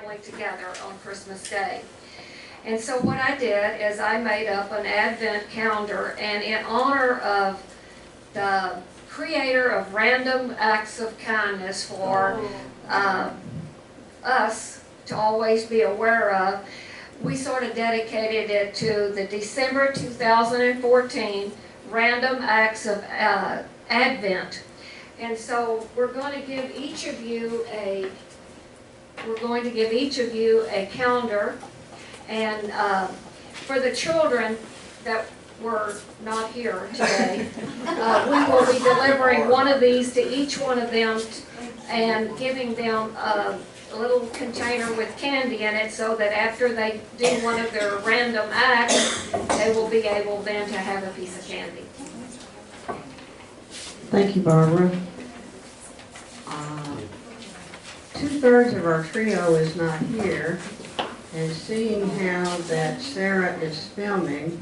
family together on Christmas Day. And so what I did is I made up an Advent calendar, and in honor of the creator of Random Acts of Kindness for us to always be aware of, we sort of dedicated it to the December 2014 Random Acts of Advent. And so we're going to give each of you a calendar, and for the children that were not here today, we will be delivering one of these to each one of them and giving them a little container with candy in it, so that after they do one of their random acts, they will be able then to have a piece of candy. Thank you, Barbara. 2/3 of our trio is not here, and seeing how that Sarah is filming,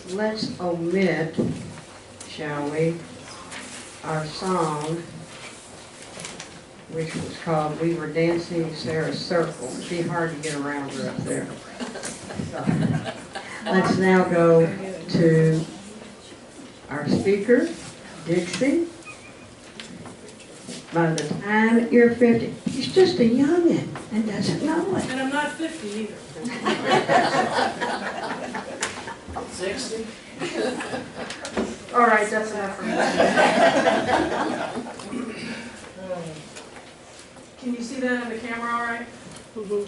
let's omit, shall we, our song, which was called "We Were Dancing Sarah's Circle." It'd be hard to get around her up there. So, let's now go to our speaker, Dixie. By the time you're 50, he's just a youngin' and doesn't know it. And I'm not 50 either. 60? All right, that's enough for me. Can you see that on the camera all right? Mm-hmm.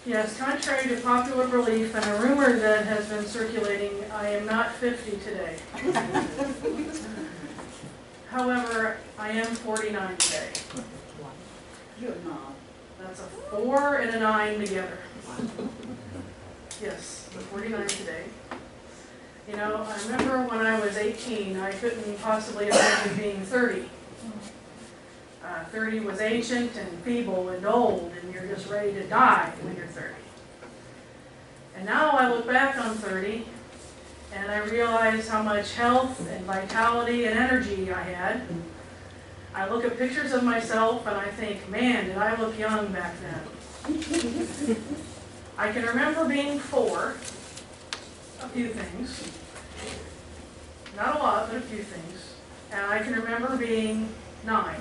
Yes, contrary to popular belief and a rumor that has been circulating, I am not 50 today. However, I am 49 today. That's a 4 and a 9 together. Yes, I'm 49 today. You know, I remember when I was 18, I couldn't possibly imagine being 30. 30 was ancient and feeble and old, and you're just ready to die when you're 30. And now I look back on 30, and I realize how much health and vitality and energy I had. I look at pictures of myself, and I think, man, did I look young back then. I can remember being 4, a few things. Not a lot, but a few things. And I can remember being 9.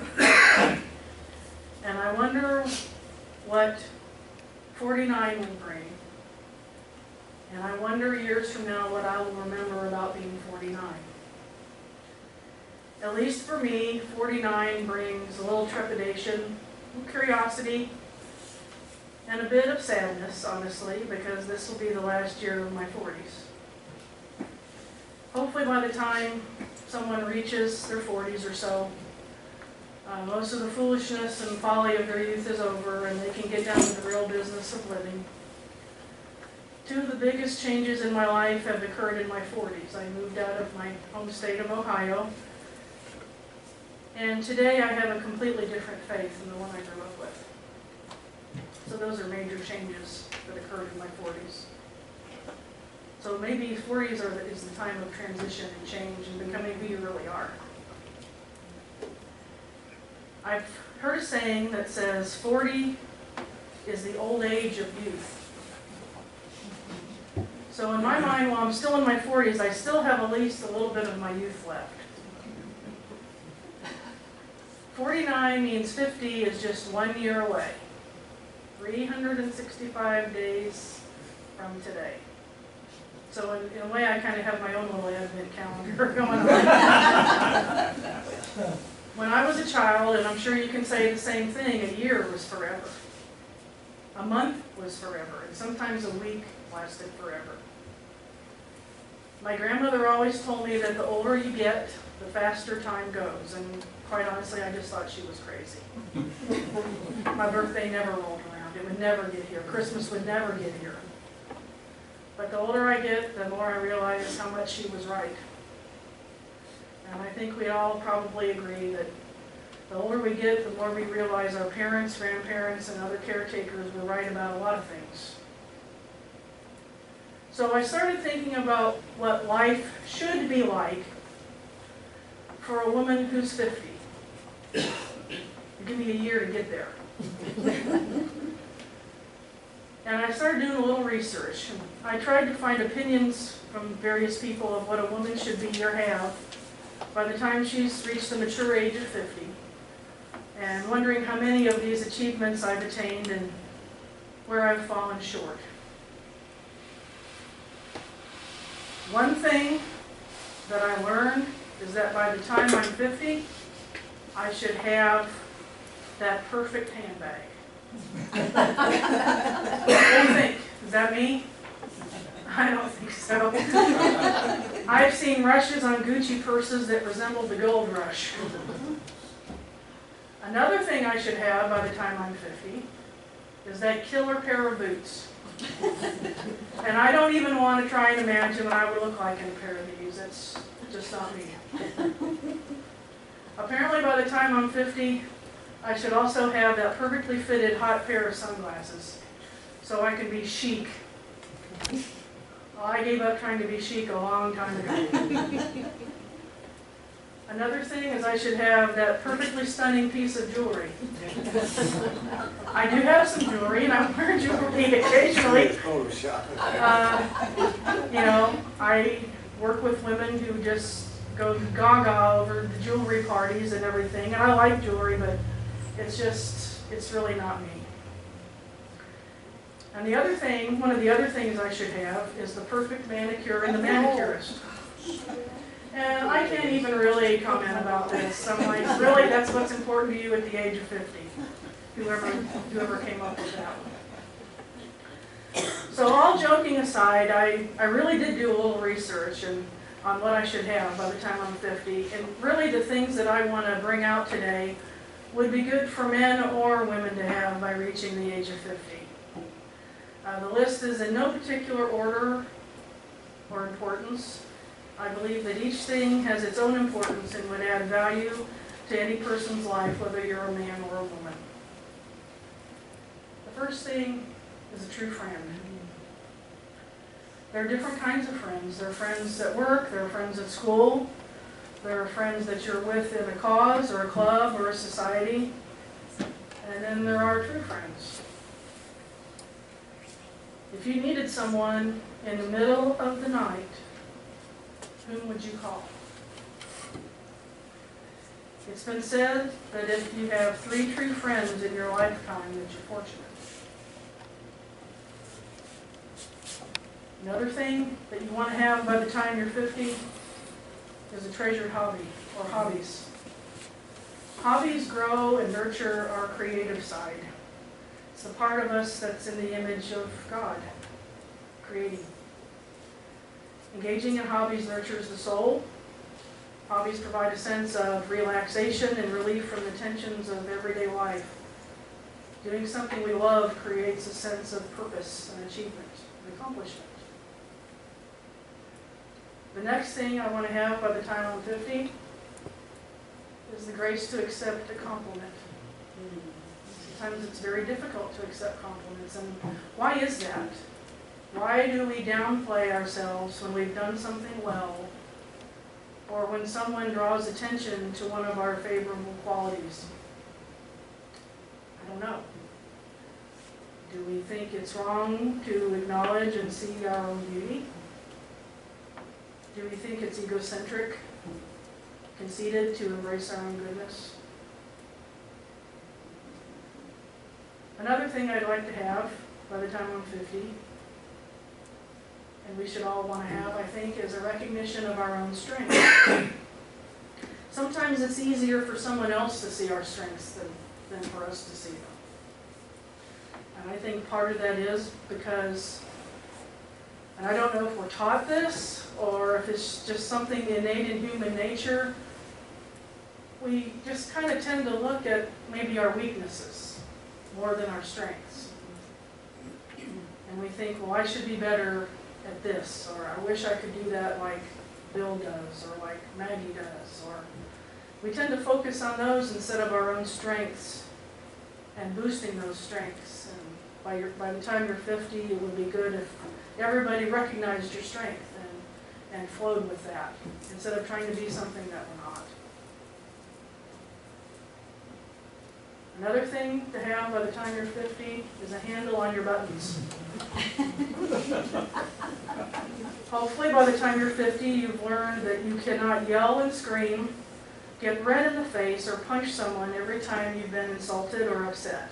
And I wonder what 49 will bring. And I wonder years from now what I will remember about being 49. At least for me, 49 brings a little trepidation, a little curiosity, and a bit of sadness, honestly, because this will be the last year of my 40s. Hopefully by the time someone reaches their 40s or so, most of the foolishness and folly of their youth is over, and they can get down to the real business of living. 2 of the biggest changes in my life have occurred in my 40s. I moved out of my home state of Ohio, and today I have a completely different faith than the one I grew up with. So those are major changes that occurred in my 40s. So maybe 40s is the time of transition and change and becoming who you really are. I've heard a saying that says 40 is the old age of youth. So in my mind, while I'm still in my 40s, I still have at least a little bit of my youth left. 49 means 50 is just 1 year away. 365 days from today. So in a way, I kind of have my own little Advent calendar going on. When I was a child, and I'm sure you can say the same thing, a year was forever. A month was forever, and sometimes a week lasted forever. My grandmother always told me that the older you get, the faster time goes, and quite honestly, I just thought she was crazy. My birthday never rolled around. It would never get here. Christmas would never get here. But the older I get, the more I realize how much she was right. And I think we all probably agree that the older we get, the more we realize our parents, grandparents, and other caretakers were right about a lot of things. So I started thinking about what life should be like for a woman who's 50. You can me a year to get there. And I started doing a little research. I tried to find opinions from various people of what a woman should be or have by the time she's reached the mature age of 50, and wondering how many of these achievements I've attained and where I've fallen short. One thing that I learned is that by the time I'm 50, I should have that perfect handbag. What do you think? Is that me? I don't think so. I've seen rushes on Gucci purses that resembled the gold rush. Another thing I should have by the time I'm 50 is that killer pair of boots. And I don't even want to try and imagine what I would look like in a pair of these. That's just not me. Apparently by the time I'm 50, I should also have that perfectly fitted hot pair of sunglasses so I can be chic. Well, I gave up trying to be chic a long time ago. Another thing is I should have that perfectly stunning piece of jewelry. I do have some jewelry, and I wear jewelry occasionally. You know, I work with women who just go gaga over the jewelry parties and everything, and I like jewelry, but it's really not me. And the other thing, one of the other things I should have is the perfect manicure and the manicurist. And I can't even really comment about this. I'm like, really, that's what's important to you at the age of 50? Whoever came up with that one. So all joking aside, I really did do a little research on what I should have by the time I'm 50. And really the things that I want to bring out today would be good for men or women to have by reaching the age of 50. The list is in no particular order or importance. I believe that each thing has its own importance and would add value to any person's life, whether you're a man or a woman. The first thing is a true friend. There are different kinds of friends. There are friends at work, there are friends at school, there are friends that you're with in a cause or a club or a society, and then there are true friends. If you needed someone in the middle of the night, whom would you call? It's been said that if you have 3 true friends in your lifetime, that you're fortunate. Another thing that you want to have by the time you're 50 is a treasured hobby or hobbies. Hobbies grow and nurture our creative side. It's the part of us that's in the image of God, creating. Engaging in hobbies nurtures the soul. Hobbies provide a sense of relaxation and relief from the tensions of everyday life. Doing something we love creates a sense of purpose and achievement and accomplishment. The next thing I want to have by the time I'm 50 is the grace to accept a compliment. Sometimes it's very difficult to accept compliments, and why is that? Why do we downplay ourselves when we've done something well, or when someone draws attention to one of our favorable qualities? I don't know. Do we think it's wrong to acknowledge and see our own beauty? Do we think it's egocentric, conceited to embrace our own goodness? Another thing I'd like to have by the time I'm 50, and we should all want to have, I think, is a recognition of our own strengths. Sometimes it's easier for someone else to see our strengths than for us to see them. And I think part of that is because, and I don't know if we're taught this, or if it's just something innate in human nature, we just kind of tend to look at maybe our weaknesses more than our strengths. And we think, well, I should be better at this, or I wish I could do that like Bill does, or like Maggie does, or we tend to focus on those instead of our own strengths and boosting those strengths. And by the time you're 50, it would be good if everybody recognized your strength and flowed with that, instead of trying to be something that we're not. Another thing to have by the time you're 50 is a handle on your buttons. Hopefully by the time you're 50, you've learned that you cannot yell and scream, get red in the face, or punch someone every time you've been insulted or upset.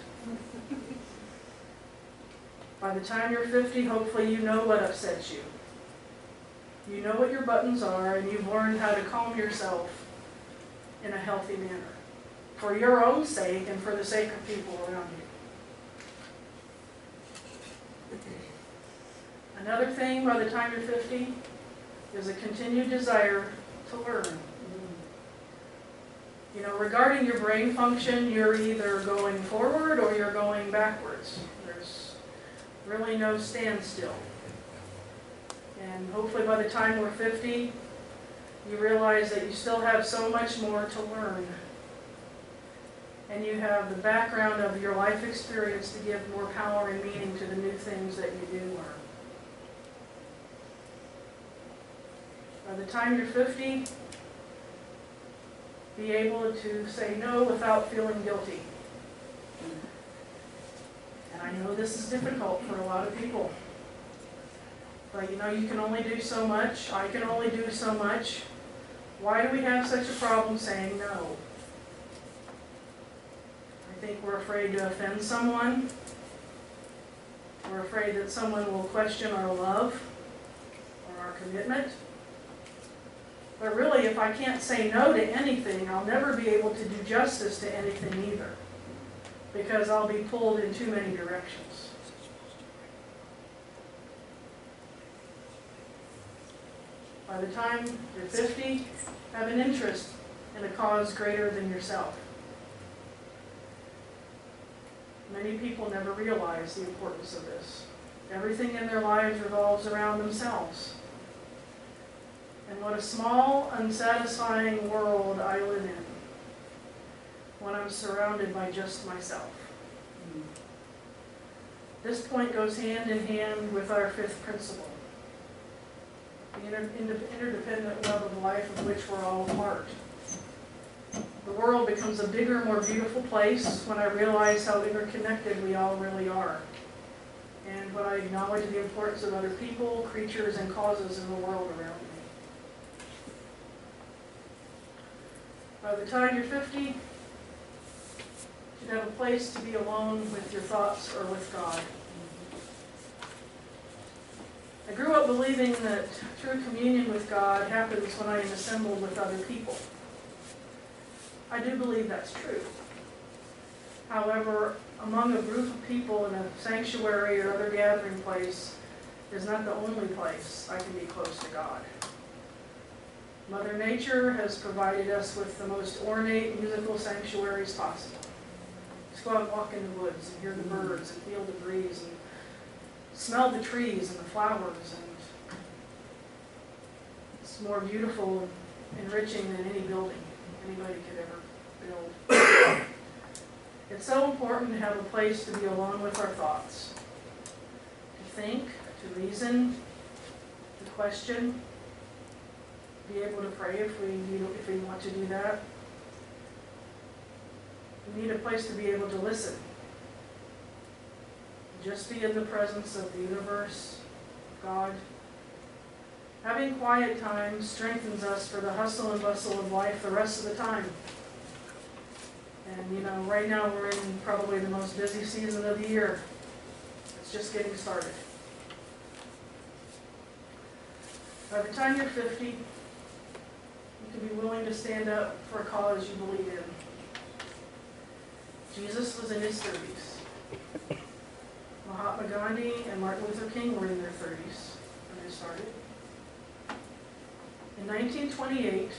By the time you're 50, hopefully you know what upsets you. You know what your buttons are, and you've learned how to calm yourself in a healthy manner, for your own sake and for the sake of people around you. Another thing by the time you're 50 is a continued desire to learn. You know, regarding your brain function, you're either going forward or you're going backwards. There's really no standstill. And hopefully by the time we're 50, you realize that you still have so much more to learn. And you have the background of your life experience to give more power and meaning to the new things that you do learn. By the time you're 50, be able to say no without feeling guilty. And I know this is difficult for a lot of people. But you know, you can only do so much. I can only do so much. Why do we have such a problem saying no? I think we're afraid to offend someone. We're afraid that someone will question our love or our commitment. But really, if I can't say no to anything, I'll never be able to do justice to anything either, because I'll be pulled in too many directions. By the time you're 50, have an interest in a cause greater than yourself. Many people never realize the importance of this. Everything in their lives revolves around themselves. And what a small, unsatisfying world I live in when I'm surrounded by just myself. This point goes hand in hand with our fifth principle, the interdependent web of life of which we're all a part. The world becomes a bigger, more beautiful place when I realize how interconnected we all really are, and when I acknowledge the importance of other people, creatures, and causes in the world around me. By the time you're 50, you should have a place to be alone with your thoughts or with God. I grew up believing that true communion with God happens when I am assembled with other people. I do believe that's true. However, among a group of people in a sanctuary or other gathering place is not the only place I can be close to God. Mother Nature has provided us with the most ornate musical sanctuaries possible. Just go out and walk in the woods and hear the birds and feel the breeze and smell the trees and the flowers, and it's more beautiful and enriching than any building anybody could ever build. It's so important to have a place to be alone with our thoughts, to think, to reason, to question, be able to pray if we want to do that. We need a place to be able to listen. Just be in the presence of the universe, God. Having quiet time strengthens us for the hustle and bustle of life the rest of the time. And you know, right now we're in probably the most busy season of the year. It's just getting started. By the time you're 50, you can be willing to stand up for a cause you believe in. Jesus was in his 30s. Mahatma Gandhi and Martin Luther King were in their 30s when they started. In 1928,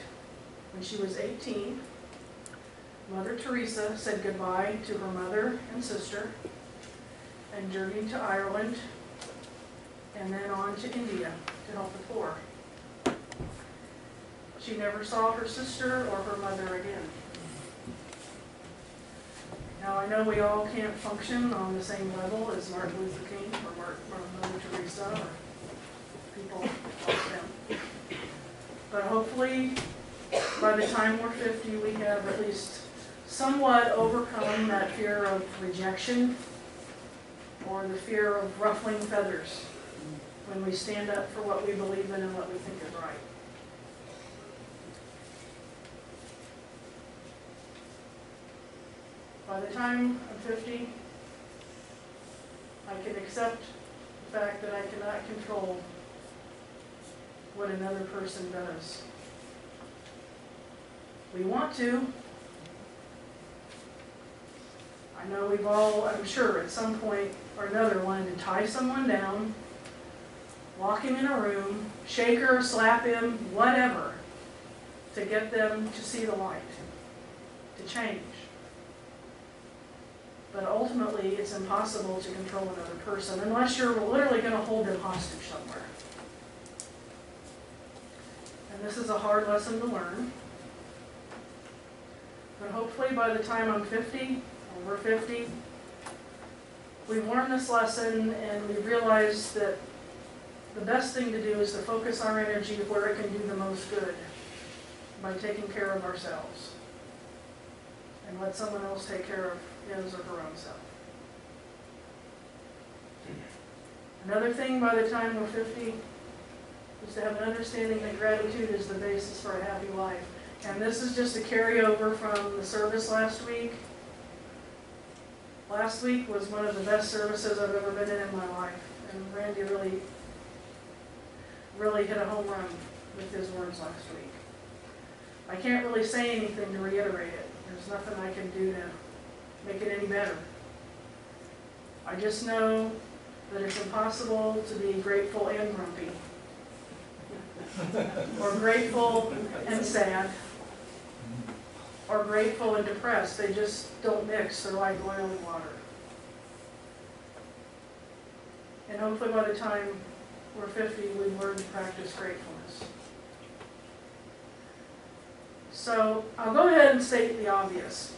when she was 18, Mother Teresa said goodbye to her mother and sister and journeyed to Ireland and then on to India to help the poor. She never saw her sister or her mother again. Now, I know we all can't function on the same level as Martin Luther King or Mother Teresa or people like them. But hopefully, by the time we're 50, we have at least somewhat overcome that fear of rejection or the fear of ruffling feathers when we stand up for what we believe in and what we think is right. By the time I'm 50, I can accept the fact that I cannot control what another person does. We want to. I know we've all, I'm sure, at some point or another wanted to tie someone down, lock him in a room, shake her, slap him, whatever, to get them to see the light, to change. But ultimately, it's impossible to control another person unless you're literally going to hold them hostage somewhere. And this is a hard lesson to learn. But hopefully by the time I'm 50, or we're 50, we've learned this lesson and we've realized that the best thing to do is to focus our energy where it can do the most good by taking care of ourselves. And let someone else take care of his or her own self. Another thing by the time we're 50 is to have an understanding that gratitude is the basis for a happy life. And this is just a carryover from the service last week. Last week was one of the best services I've ever been in my life. And Randy really hit a home run with his words last week. I can't really say anything to reiterate it. There's nothing I can do to make it any better. I just know that it's impossible to be grateful and grumpy, or grateful and sad, or grateful and depressed. They just don't mix. They're like oil and water. And hopefully by the time we're 50, we've learned to practice gratefulness. So I'll go ahead and state the obvious.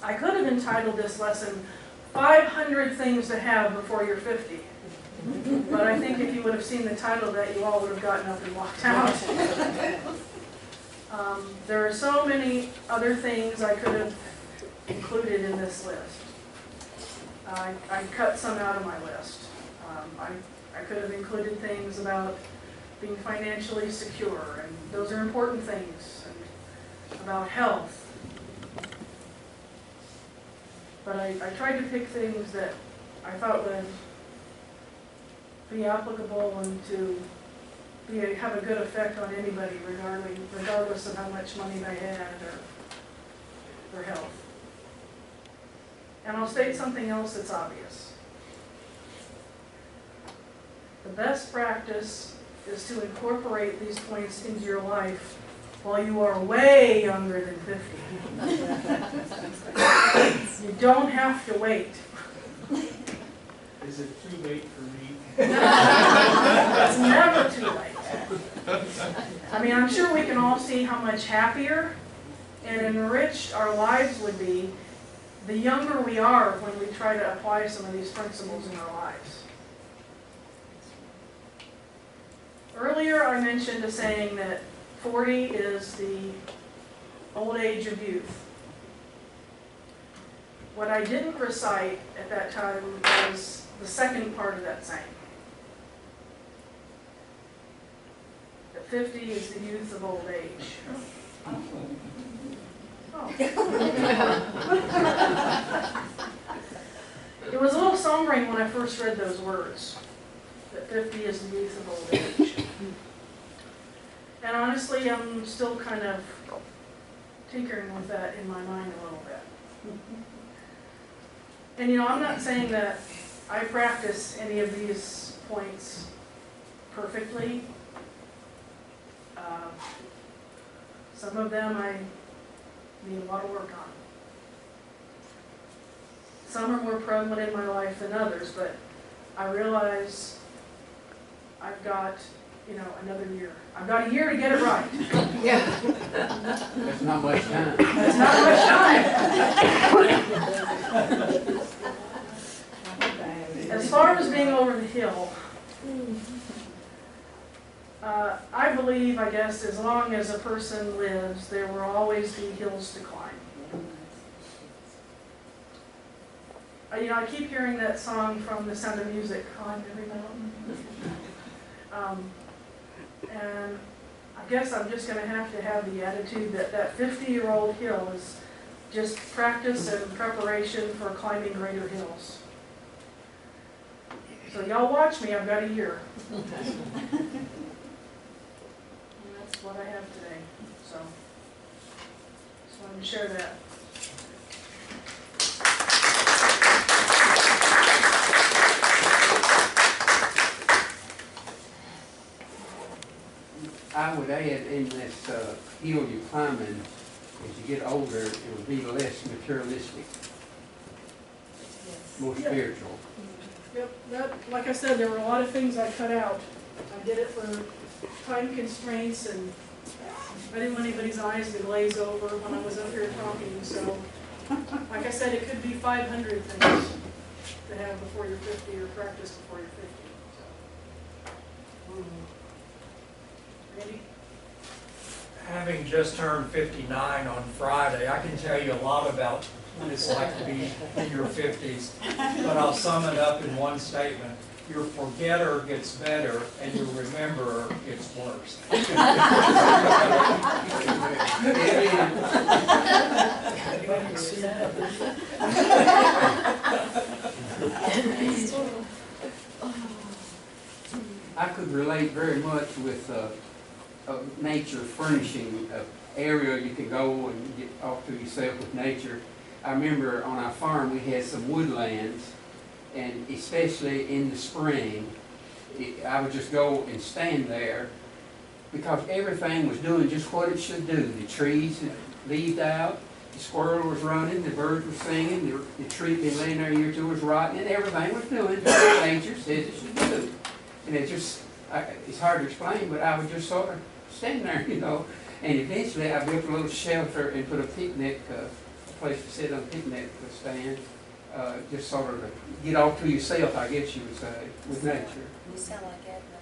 I could have entitled this lesson 500 Things to Have Before You're 50. But I think if you would have seen the title of that, you all would have gotten up and walked out. There are so many other things I could have included in this list. I cut some out of my list. I could have included things about being financially secure, and those are important things, and about health. But I tried to pick things that I thought would be applicable and to have a good effect on anybody, regardless of how much money they had or their health. And I'll state something else that's obvious. The best practice is to incorporate these points into your life while you are way younger than 50. You don't have to wait. Is it too late for me? It's never too late. I mean, I'm sure we can all see how much happier and enriched our lives would be the younger we are when we try to apply some of these principles in our lives. Earlier I mentioned a saying that 40 is the old age of youth. What I didn't recite at that time was the second part of that saying. That 50 is the youth of old age. Oh. It was a little sombering when I first read those words. That 50 is the youth of old age. And honestly, I'm still kind of tinkering with that in my mind a little bit. And you know, I'm not saying that I practice any of these points perfectly. Some of them I need a lot of work on. Some are more prevalent in my life than others, but I realize I've got, another year. I've got a year to get it right. Yeah. That's not much time. That's not much time. As far as being over the hill, I believe, I guess, as long as a person lives, there will always be hills to climb. I keep hearing that song from The Sound of Music, Climb Every Mountain. And I guess I'm just gonna have to have the attitude that that 50-year-old hill is just practice and preparation for climbing greater hills. So y'all watch me, I've got a year. And that's what I have today, so just wanted to share that. I would add in this hill you're climbing, as you get older, it will be less materialistic, more Yeah. spiritual. Yep, like I said, there were a lot of things I cut out. I did it for time constraints, and I didn't want anybody's eyes to glaze over when I was up here talking, so, like I said, it could be 500 things to have before you're 50 or practice before you're 50. So. Randy? Having just turned 59 on Friday, I can tell you a lot about what it's like to be in your 50s, but I'll sum it up in one statement. Your forgetter gets better and your rememberer gets worse. I could relate very much with nature furnishing an area you can go and get off to yourself with nature. I remember on our farm we had some woodlands, and especially in the spring, I would just go and stand there because everything was doing just what it should do. The trees had leaved out, the squirrel was running, the birds were singing, the tree been laying there a year or two was rotting, and everything was doing what nature says it should do. And it just, it's hard to explain, but I would just sort of stand there, you know. And eventually I built a little shelter and put a picnic, a place to sit on a picnic stand, just sort of to get off to yourself, I guess you would say, with nature. You sound like Edna.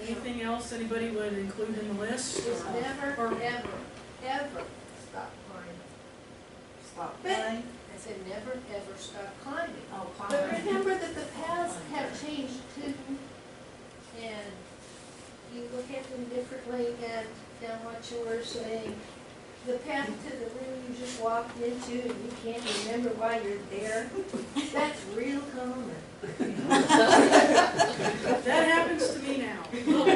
Anything else anybody would include in the list? Just or- never, or- ever, ever stop climbing. Stop But- playing. I said never, ever stop climbing. Oh, But climbing. remember that the paths have changed too. And you look at them differently, and now what you were saying, the path to the room you just walked into and you can't remember why you're there, that's real common. That happens to me now.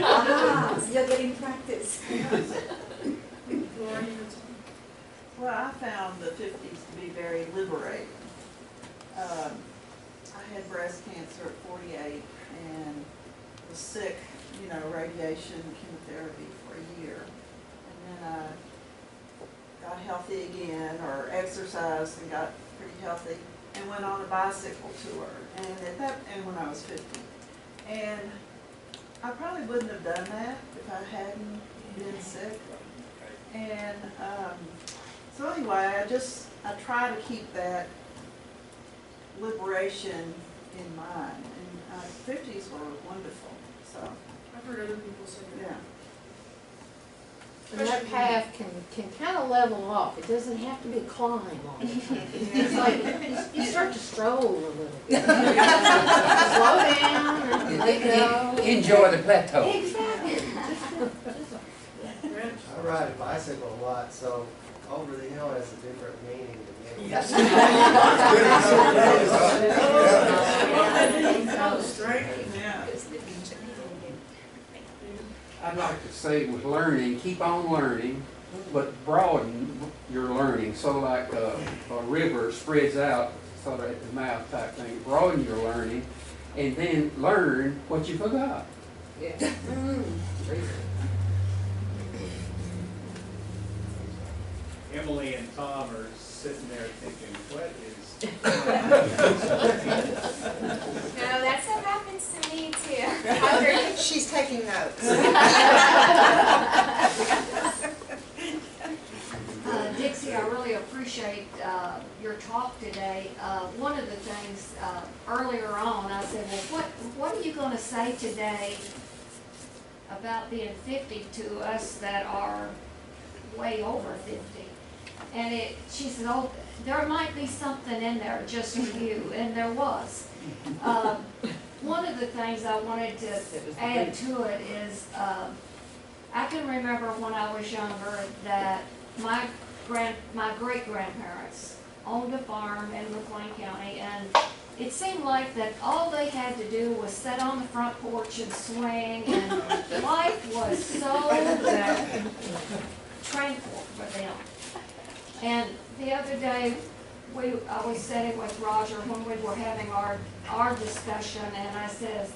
Aha, still getting practice. Laura, you had something? Well, I found the 50s to be very liberating. I had breast cancer at 48 and was sick, radiation, chemotherapy for a year. And then I got healthy again, or exercised and got pretty healthy, and went on a bicycle tour. And when I was 50. And I probably wouldn't have done that if I hadn't been sick. And so anyway, I try to keep that liberation in mind. And 50s were wonderful, so, I've heard other people say that. yeah. And that path can kind of level off. It doesn't have to be climb all the time. It's like, you start to stroll a little bit. Slow down and let go. Enjoy the plateau. Exactly. Reg? I ride a bicycle a lot, so over the hill has a different meaning to me. Coast, right? Yeah. I'd like to say with learning, keep on learning, but broaden your learning. So like a river spreads out sort of at the mouth type thing. Broaden your learning and then learn what you forgot. Emily and Tom are sitting there thinking, what is? No, that's what happens to me too. She's taking notes. Dixie, I really appreciate your talk today. One of the things earlier on, I said, well, what are you going to say today about being 50 to us that are way over 50? And she said, oh, there might be something in there just for you, and there was. One of the things I wanted to add to it is, I can remember when I was younger that my great-grandparents owned a farm in McLean County, and it seemed like that all they had to do was sit on the front porch and swing, and life was so tranquil for them. And the other day, I was sitting with Roger when we were having our discussion, and I says,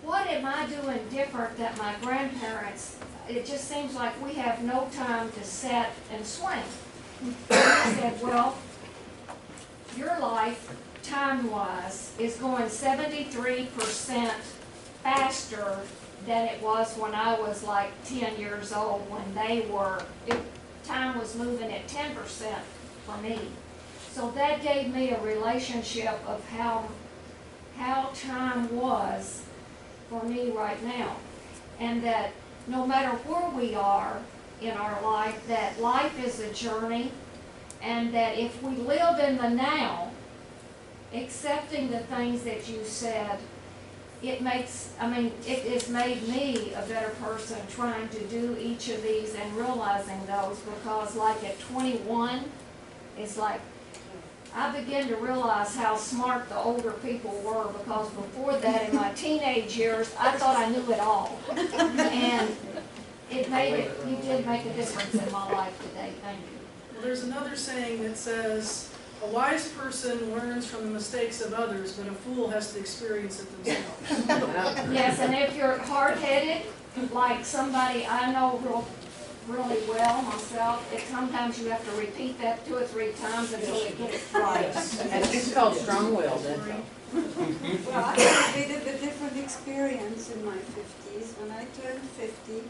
what am I doing different that my grandparents, it just seems like we have no time to sit and swing. And I said, well, your life, time-wise, is going 73% faster than it was when I was like 10 years old, when time was moving at 10% for me. So that gave me a relationship of how time was for me right now. And that no matter where we are in our life, that life is a journey, and that if we live in the now, accepting the things that you said, it has made me a better person trying to do each of these and realizing those, because like at 21, it's like, I began to realize how smart the older people were, because before that, in my teenage years, I thought I knew it all. And you did make a difference in my life today, thank you. Well, there's another saying that says, a wise person learns from the mistakes of others, but a fool has to experience it themselves. Yes, and if you're hard-headed, like somebody I know really well myself, sometimes you have to repeat that 2 or 3 times until you get it right. And it's called strong-willed, that's all. Well, I had a bit of a different experience in my 50s. When I turned 50,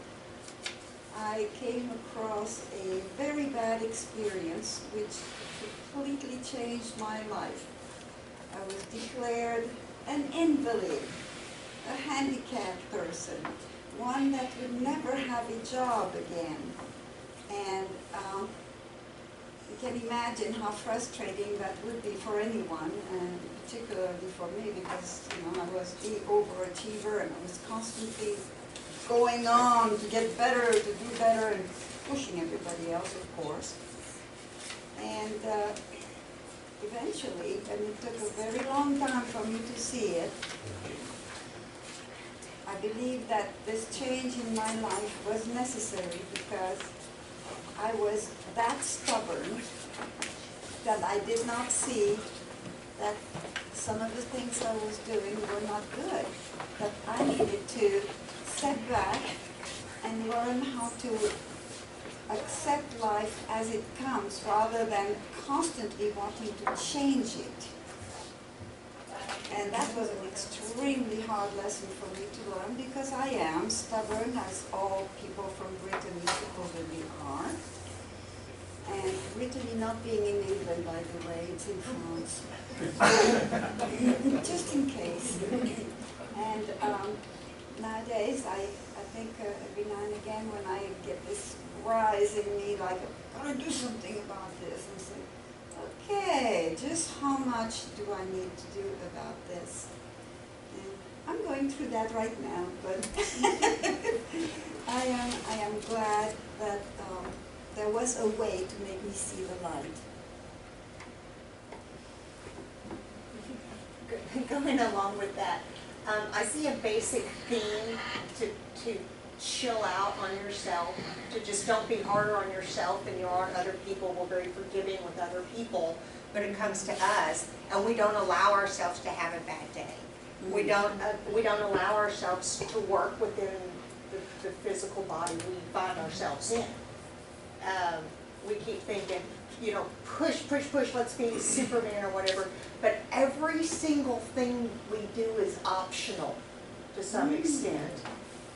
I came across a very bad experience which completely changed my life. I was declared an invalid, a handicapped person, one that would never have a job again. And you can imagine how frustrating that would be for anyone, and particularly for me, because I was the overachiever and I was constantly going on to get better, to do better, and pushing everybody else, of course. And eventually, and it took a very long time for me to see it, I believe that this change in my life was necessary, because I was that stubborn that I did not see that some of the things I was doing were not good, that I needed to step back and learn how to accept life as it comes, rather than constantly wanting to change it. And that was an extremely hard lesson for me to learn, because I am stubborn, as all people from Brittany supposedly are. And Brittany not being in England, by the way, it's in France. Just in case. And nowadays, I think every now and again when I get this rise in me, like, I've got to do something about this, and say, okay, just how much do I need to do about this? And I'm going through that right now, but I am glad that there was a way to make me see the light. Going along with that, I see a basic theme to chill out on yourself, to just don't be harder on yourself than you are on other people. We're very forgiving with other people when it comes to us, and we don't allow ourselves to have a bad day. We don't allow ourselves to work within the physical body we find ourselves in. We keep thinking, push, let's be Superman or whatever, but every single thing we do is optional to some extent.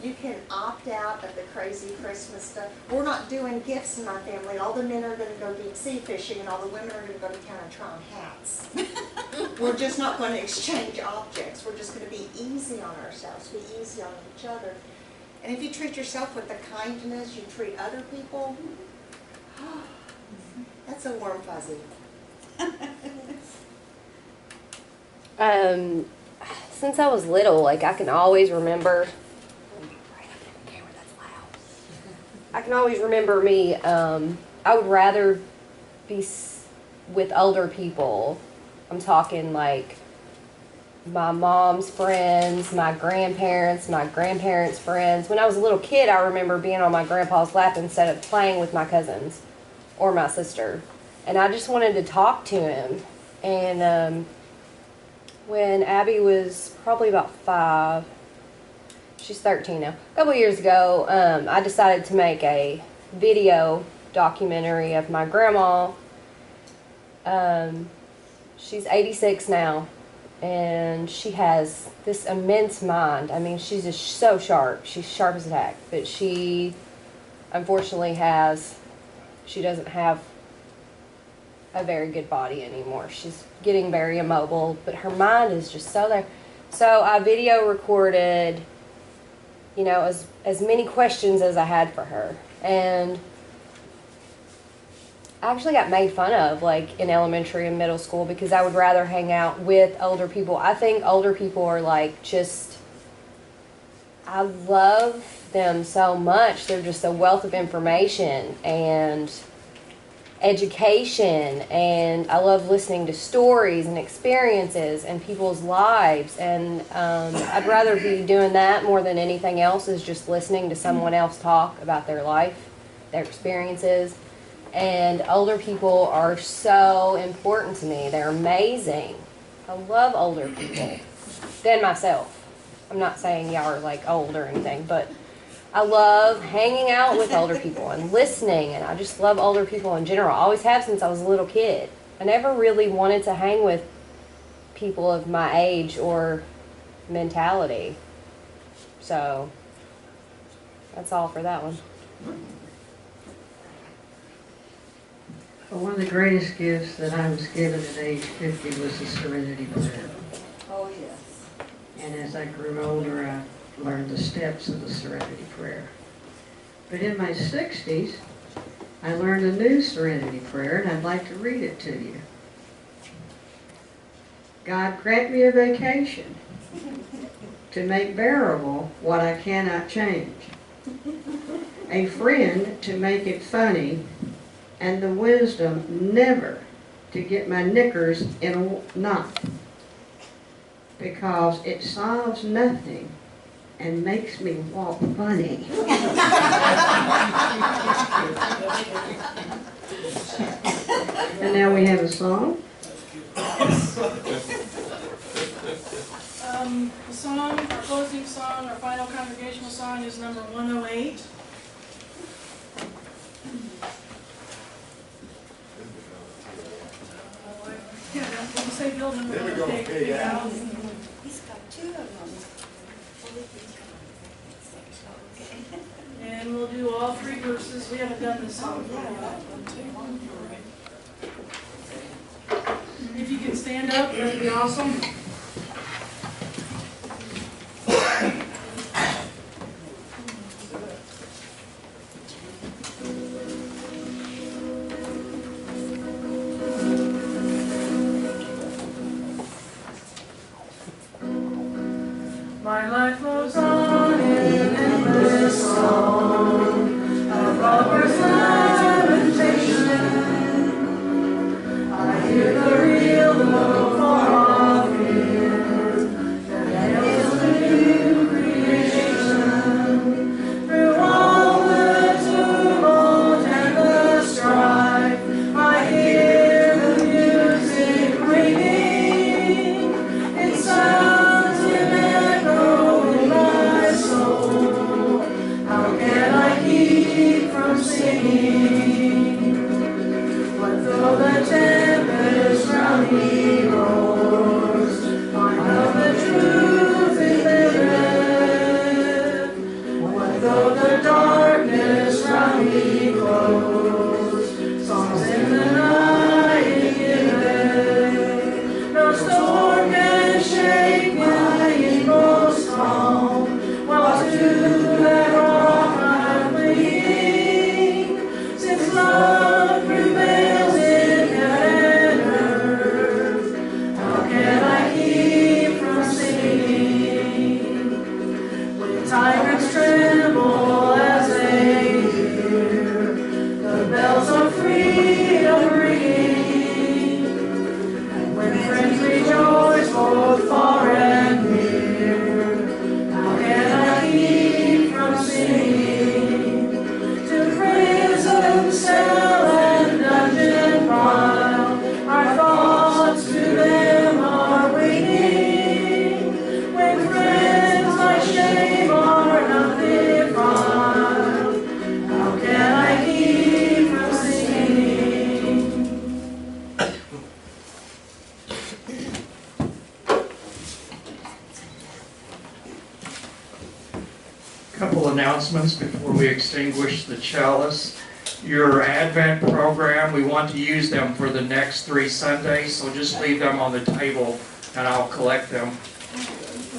You can opt out of the crazy Christmas stuff. We're not doing gifts in our family. All the men are going to go deep sea fishing, and all the women are going to go to town and try on hats. We're just not going to exchange objects. We're just going to be easy on ourselves, be easy on each other. And if you treat yourself with the kindness you treat other people, That's a warm fuzzy. Since I was little, like I can always remember. I can always remember me. I would rather be with older people. I'm talking like my mom's friends, my grandparents' friends. When I was a little kid, I remember being on my grandpa's lap instead of playing with my cousins or my sister. And I just wanted to talk to him. And when Abby was probably about 5, she's 13 now, a couple years ago, I decided to make a video documentary of my grandma. She's 86 now. And she has this immense mind. I mean, she's just so sharp. She's sharp as a tack. But she, unfortunately, she doesn't have a very good body anymore. She's getting very immobile, but her mind is just so there. So I video recorded, you know, as many questions as I had for her. And I actually got made fun of, like, in elementary and middle school because I would rather hang out with older people. I think older people are, like, just, I love them so much. They're just a wealth of information and education, and I love listening to stories and experiences and people's lives. And I'd rather be doing that more than anything else, is just listening to someone else talk about their life, their experiences. And older people are so important to me. They're amazing. I love older people than myself. I'm not saying y'all are like old or anything, but I love hanging out with older people and listening, and I just love older people in general. I always have since I was a little kid. I never really wanted to hang with people of my age or mentality. So that's all for that one. Well, one of the greatest gifts that I was given at age 50 was the Serenity Prayer. Oh, yes. And as I grew older, I learned the steps of the Serenity Prayer. But in my 60s, I learned a new Serenity Prayer, and I'd like to read it to you. God, grant me a vacation to make bearable what I cannot change, a friend to make it funny, and the wisdom never to get my knickers in a knot, because it solves nothing and makes me walk funny. And now we have a song. The song, our closing song, our final congregational song is number 108. Yeah, when you say building, we're going to take it out. He's got 2 of them. And we'll do all 3 verses. We haven't done this song. If you can stand up, that'd be awesome. My life goes on in endless song of robber's lamentation. I hear the real, the far off. announcements before we extinguish the chalice. Your Advent program, we want to use them for the next 3 Sundays, so just leave them on the table and I'll collect them.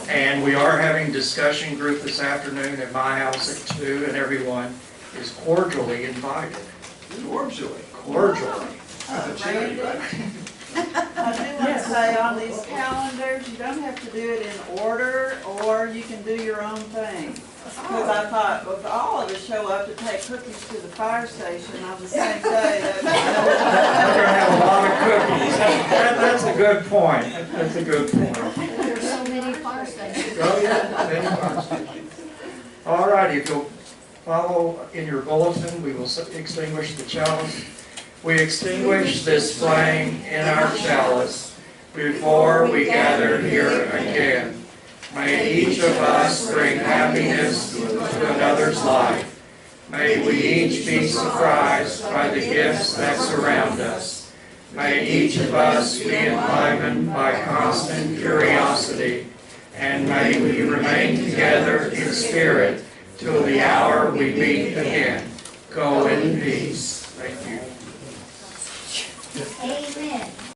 And we are having discussion group this afternoon at my house at 2, and everyone is cordially invited. Cordially. Cordially. Randy, I do want to say on these calendars, you don't have to do it in order, or you can do your own thing. Because I thought, well, if all of us show up to take cookies to the fire station on the same day, We're gonna have a lot of cookies. That's a good point. That's a good point. There's so many fire stations. Oh, yeah, many fire stations. All right, if you'll follow in your bulletin, we will extinguish the chalice. We extinguish this flame in our chalice before we gather here again. May each of us bring happiness to another's life. May we each be surprised by the gifts that surround us. May each of us be enlivened by constant curiosity. And may we remain together in spirit till the hour we meet again. Go in peace. Thank you.